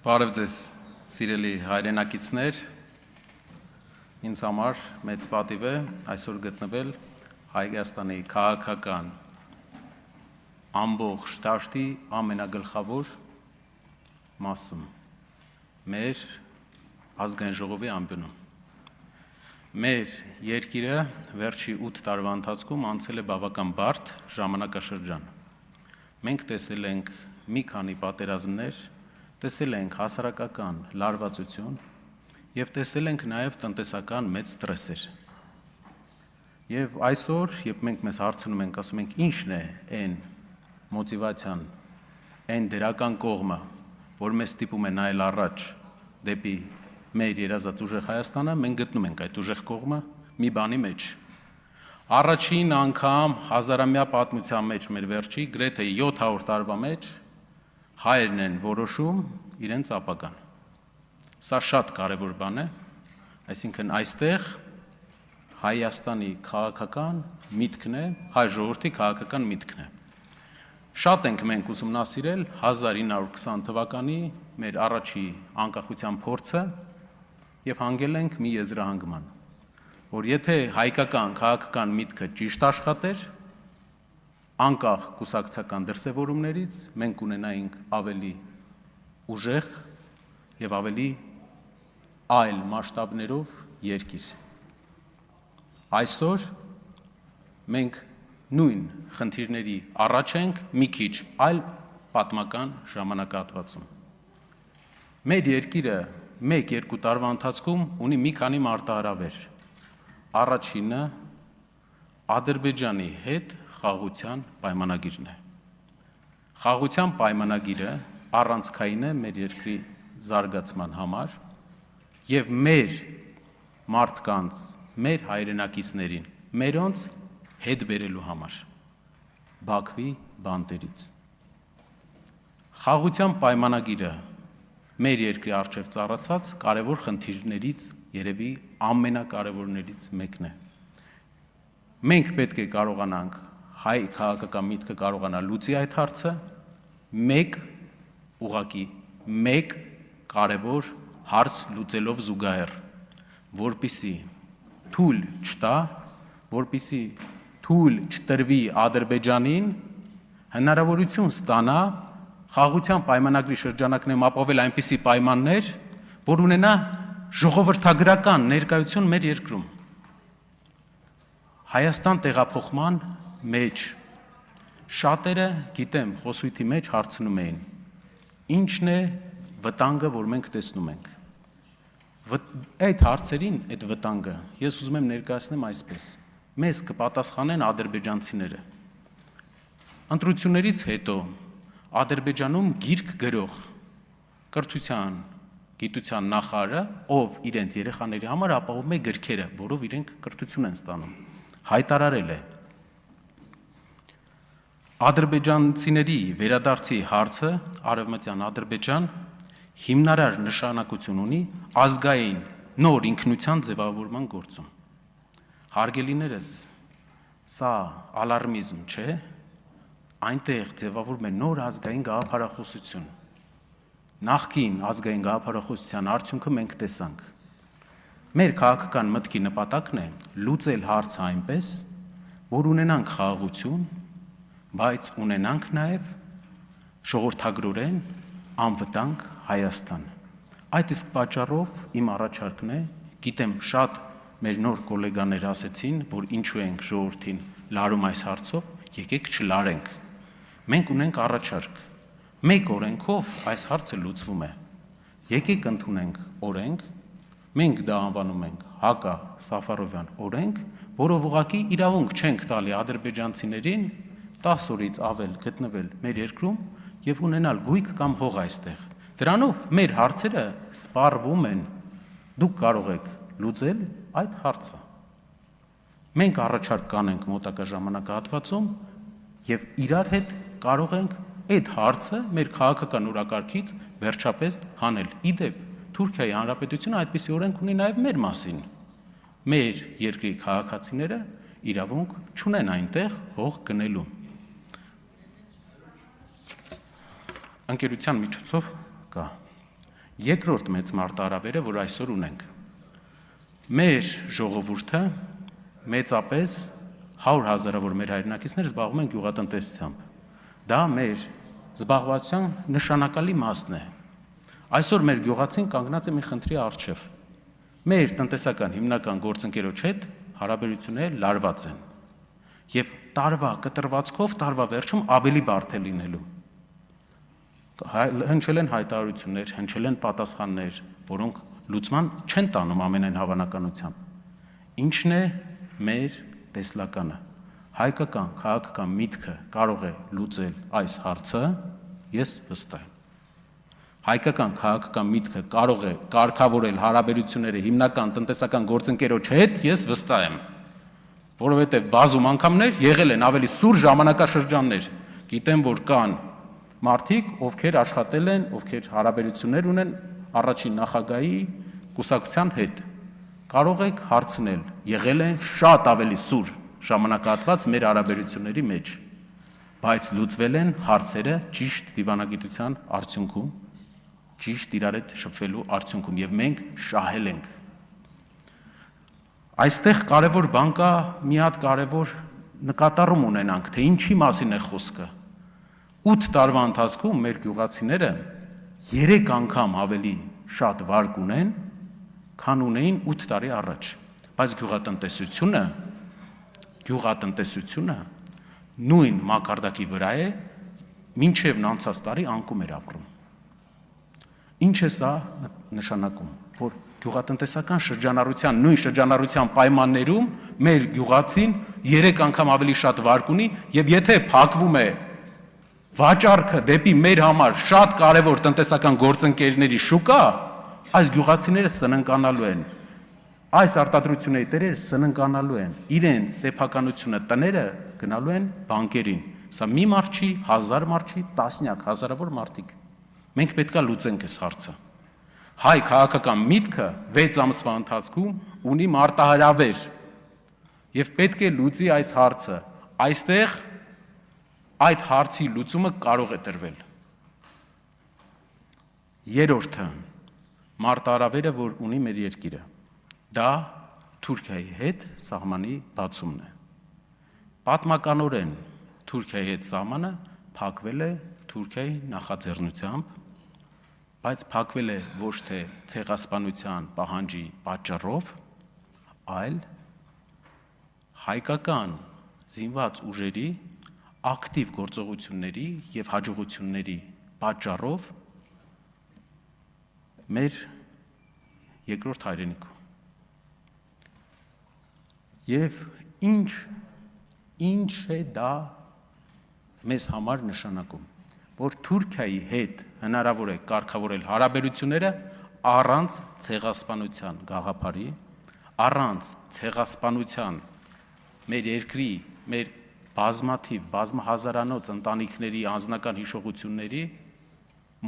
Բարև ձեզ, սիրելի հայրենակիցներ, ինձ համար մեծ պատիվ է այսօր գտնվել Հայաստանի քաղաքական ամբողջ դաշտի ամենագլխավոր մասում, մեր ազգային ժողովի անկյունում։ Մեր երկիրը վերջի 8 տարվա ընթացքում անցել է բավական բարդ ժամանակաշրջան։ Մենք տեսել ենք մի քանի պատերազմներ, տեսել ենք հասարակական լարվածություն և տեսել ենք նաև տնտեսական մեծ ստրեսեր։ Եվ այսօր, երբ մենք մեզ հարցնում ենք, ասում ենք ինչն է այն մոտիվացիան, այն դրական կողմը, որ մեզ ստիպում է նայել առաջ դեպի մեր երազած ուժեղ Հայաստանը, մենք գտնում ենք այդ ուժեղ կողմը մի բանի մեջ։ Առաջին անգամ հազարամյա պատմության մեջ մեր վերջի գրեթե 700 տարվա մեջ հայերն են որոշում իրենց ապագան։ Սա շատ կարևոր բան է, այսինքն այստեղ Հայաստանի քաղաքական միտքն է, հայ ժողովրդի քաղաքական միտքն է։ Շատ ենք մենք ուսումնասիրել 1920 թվականի մեր առաջի անկախության փորձը և հանգել ենք մի եզրահանգման, որ եթե հայկական քաղաքական միտքը ճիշտ աշխատեր, անկախ կուսակցական դրսևորումներից մենք ունենայինք ավելի ուժեղ և ավելի այլ մասշտաբներով երկիր։ Այսօր մենք նույն խնդիրների առաջ ենք մի քիչ այլ պատմական ժամանակահատվածում։ Մեր երկիրը 1-2 տարվա ընթացքում ունի մի քանի մարտահրավեր։ Առաջինը Ադրբեջանի հետ խաղաղության պայմանագիրն է։ Խաղաղության պայմանագիրը առանցքային է մեր երկրի զարգացման համար և մեր մարդկանց, մեր հայրենակիցներին, մերոնց հետ բերելու համար Բաքվի բանտերից։ Խաղաղության պայմանագիրը մեր երկրի առջև ծառացած կարևոր խնդիրներից երևի ամենակարևորներից մեկն է։ Մենք պետք է կարողանանք, հայ քաղաքական միտքը կարողանա լուծի այդ հարցը մեկ կարևոր հարց լուծելով զուգահեռ, որպեսզի թույլ չտա, որպեսզի թույլ չտրվի Ադրբեջանին հնարավորություն ստանա խաղաղության պայմանագրի շրջանակներում ապավել այնպիսի պայմաններ, որ ունենա ժողովրդագրական ներկայություն մեր երկրում։ Հայաստան տեղափոխման մեջ շատերը, գիտեմ, խոսույթի մեջ հարցնում էին, ինչն է վտանգը, որ մենք տեսնում ենք։ Այդ հարցերին, այդ վտանգը, ես ուզում եմ ներկայացնեմ այսպես. մեզ կպատասխանեն ադրբեջանցիները։ Ընտրություններից հետո Ադրբեջանում գիրք գրող կրթության, գիտության նախարարը, ով իրենց երեխաների համար ապահովում է գրքերը, որով իրենք կրթություն են ստանում, հայտարարել է. Ադրբեջանցիների վերադարձի հարցը Արևմտյան Ադրբեջան հիմնարար նշանակություն ունի ազգային նոր ինքնության ձևավորման գործում։ Հարգելիներս, սա ալարմիզմ չէ, այնտեղ ձևավորվում է նոր ազգային գաղափարախոսություն։ Նախկին ազգային գաղափարախոսության արդյունքը մենք տեսանք։ Մեր քաղաքական մտքի նպատակն է լուծել հարցը այնպես, որ ունենանք խաղաղություն, բայց ունենանք նաև ժողովրդագրորեն անվտանգ Հայաստան։ Այդ իսկ պատճառով իմ առաջարկն է, գիտեմ շատ մեր նոր գոլեգաներ ասեցին, որ ինչու ենք ժողովրդին լարում այս հարցով, եկեք չլարենք։ Մենք ունենք առաջարկ, մեկ օրենքով այս հարցը լուծվում է։ Եկեք ընդունենք օրենք, մենք դա անվանում ենք Հակա Սաֆարովյան օրենք, որով ուղղակի իրավունք չենք տալի ադրբեջանցիներին 10 օրից ավել գտնվել մեր երկրում և ունենալ գույք կամ հող այստեղ։ Դրանով մեր հարցերը սպառվում են, դուք կարող եք լուծել այդ հարցը։ Մենք առաջարկ կանենք մոտակա ժամանակահատվածում և իրար հետ կարող ենք այդ հարցը մեր քաղաքական օրակարգից վերջապես հանել։ Իդեպ, Թուրքիայի Հանրապետությունը այդպիսի օրենք ունի նաև մեր մասին։ Մեր երկրի քաղաքացիները իրավունք չունեն այնտեղ հող գնելու։ Ընկերության միջոցով կա։ Երկրորդ մեծ մարտահրավերը, որ այսօր ունենք, մեր ժողովուրդը մեծապես 100,000-ավոր մեր հայրենակիցներ զբաղվում են գյուղատնտեսությամբ։ Դա մեր զբաղվածության նշանակալի մասն է։ Այսօր մեր գյուղացին կանգնած է մի խնդրի առջև։ Մեր տնտեսական հիմնական գործընկերոջ հետ հարաբերությունները լարված են։ Եվ տարվա կտրվածքով տարվա վերջում ավելի բարդ է լինելու։ Հնչել են հայտարարություններ, հնչել են պատասխաններ, որոնք լուծման չեն տանում ամենայն հավանականությամբ։ Ինչն է մեր տեսլականը։ Հայկական քաղաքական միտքը կարող է լուծել այս հարցը, ես վստահ եմ։ Հայկական քաղաքական միտքը կարող է կարգավորել հարաբերությունները հիմնական տնտեսական գործընկերոջ հետ, ես վստահ եմ, որովհետև բազում անգամներ եղել են ավելի սուր ժամանակաշրջաններ։ Գիտեմ, որ կան մարդիկ, ովքեր աշխատել են, ովքեր հարաբերություններ ունեն առաջին նախագահի կուսակցության հետ։ Կարող եք հարցնել, եղել են շատ ավելի սուր ժամանակահատված մեր հարաբերությունների մեջ, բայց լուծվել են հարցերը ճիշտ դիվանագիտության արդյունքում, ճիշտ իրար հետ շփվելու արդյունքում, եւ մենք շահել ենք։ Այստեղ կարևոր բան կա, մի հատ կարևոր նկատառում ունենանք, թե ինչի մասին է խոսքը։ 8 տարվա ընթացքում մեր գյուղացիները 3 անգամ ավելի շատ վարկ ունեն, քան ունեին 8 տարի առաջ, բայց գյուղատնտեսությունը նույն մակարդակի վրա է, մինչև անցած տարի անկում էր ապրում։ Ինչ է սա նշանակում, որ գյուղատնտեսական շրջանառության, նույն շրջանառության պայմաններում մեր գյուղացին 3 անգամ ավելի շատ վարկ ունի, եւ եթե փակվում է վաճառքը դեպի մեր համար շատ կարևոր տնտեսական գործընկերների շուկա, այս գյուղացիները սննկանալու են, այս արտադրությունների տերերը սննկանալու են, իրենց սեփականությունը տները գնալու են բանկերին, սա մի մարդ չի, 1000 մարդ չի, տասնյակ, հազարավոր մարդիկ, մենք պետք է լուծենք այս հարցը, հայ քաղաքական միտքը 6 ամսվա ընթացքում ունի մարտահրավեր եւ պետք է լուծի այս հարցը, այստեղ այդ հարցի լուծումը կարող է տրվել։ Երրորդը մարտահրավերը, որ ունի մեր երկիրը, դա Թուրքիայի հետ սահմանի բացումն է։ Պատմականորեն Թուրքիայի հետ սահմանը փակվել է Թուրքիայի նախաձեռնությամբ, բայց փակվել է ոչ թե ցեղասպանության պահանջի պատճառով, այլ հայկական զինված ուժերի ակտիվ գործողությունների եւ հաջողությունների պատճառով մեր երկրորդ հայրենիքում։ Եվ ինչ է դա մեզ համար նշանակում, որ Թուրքիայի հետ հնարավոր է կարգավորել հարաբերությունները առանց ցեղասպանության գաղափարի, առանց ցեղասպանության մեր երկրի, մեր բազմաթիվ, բազմահազարանոց ընտանիքների անձնական հիշողությունների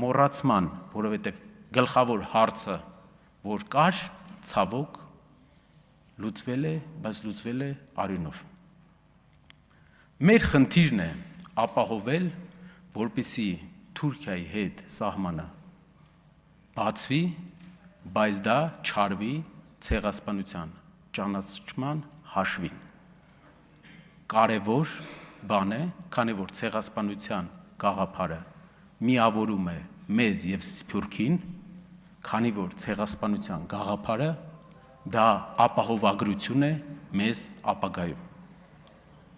մոռացման, որովհետև գլխավոր հարցը, որ կար, ցավոք, լուծվել է, բայց լուծվել է արյունով։ Մեր խնդիրն է ապահովել, որպեսզի Թուրքիայի հետ սահմանը բացվի, բայց դա չարվի ցեղասպանության ճանաչման հաշվին։ Կարևոր բան է, քանի որ ցեղասպանության գաղափարը միավորում է մեզ եւ Սփյուռքին, քանի որ ցեղասպանության գաղափարը դա ապահովագրություն է մեզ ապագայում,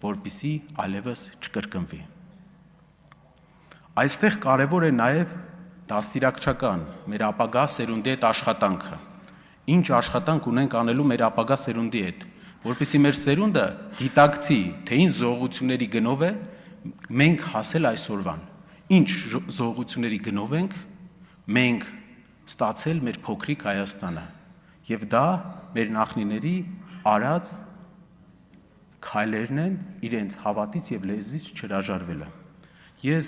որպեսզի այլևս չկրկնվի։ Այստեղ կարևոր է նաեւ դաստիարակչական մեր ապագա սերունդի հետ աշխատանքը։ Ինչ աշխատանք ունենք անելու մեր ապագա սերունդի հետ, որպեսզի մեր սերունդը գիտակցի, թե ինչ զողությունների գնով է մենք հասել այսօրվան, ինչ զողությունների գնով ենք մենք ստացել մեր փոքրիկ Հայաստանը, եւ դա մեր նախնիների արած քայլերն են իրենց հավատից եւ լեզվից չհրաժարվելը։ Ես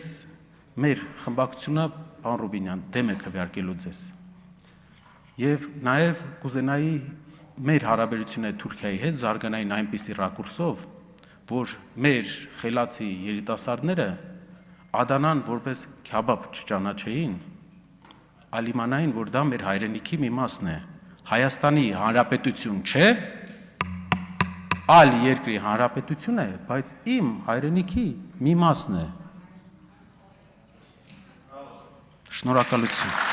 մեր խմբակցությունը, պարոն Ռուբինյան, դեմ է քվեարկելու ձեզ։ Եվ նաեւ կուզենայի մեր հարաբերությունները Թուրքիայի հետ զարգանային այնպիսի ռակուրսով, որ մեր խելացի երիտասարդները Ադանան որպես քյաբաբ չճանաչեին, այլ իմանային, որ դա մեր հայրենիքի մի մասն է։ Հայաստանի Հանրապետություն չէ, այլ երկրի հանրապետություն է, բայց իմ հայրենիքի մի մասն է։ Շնորհակալություն։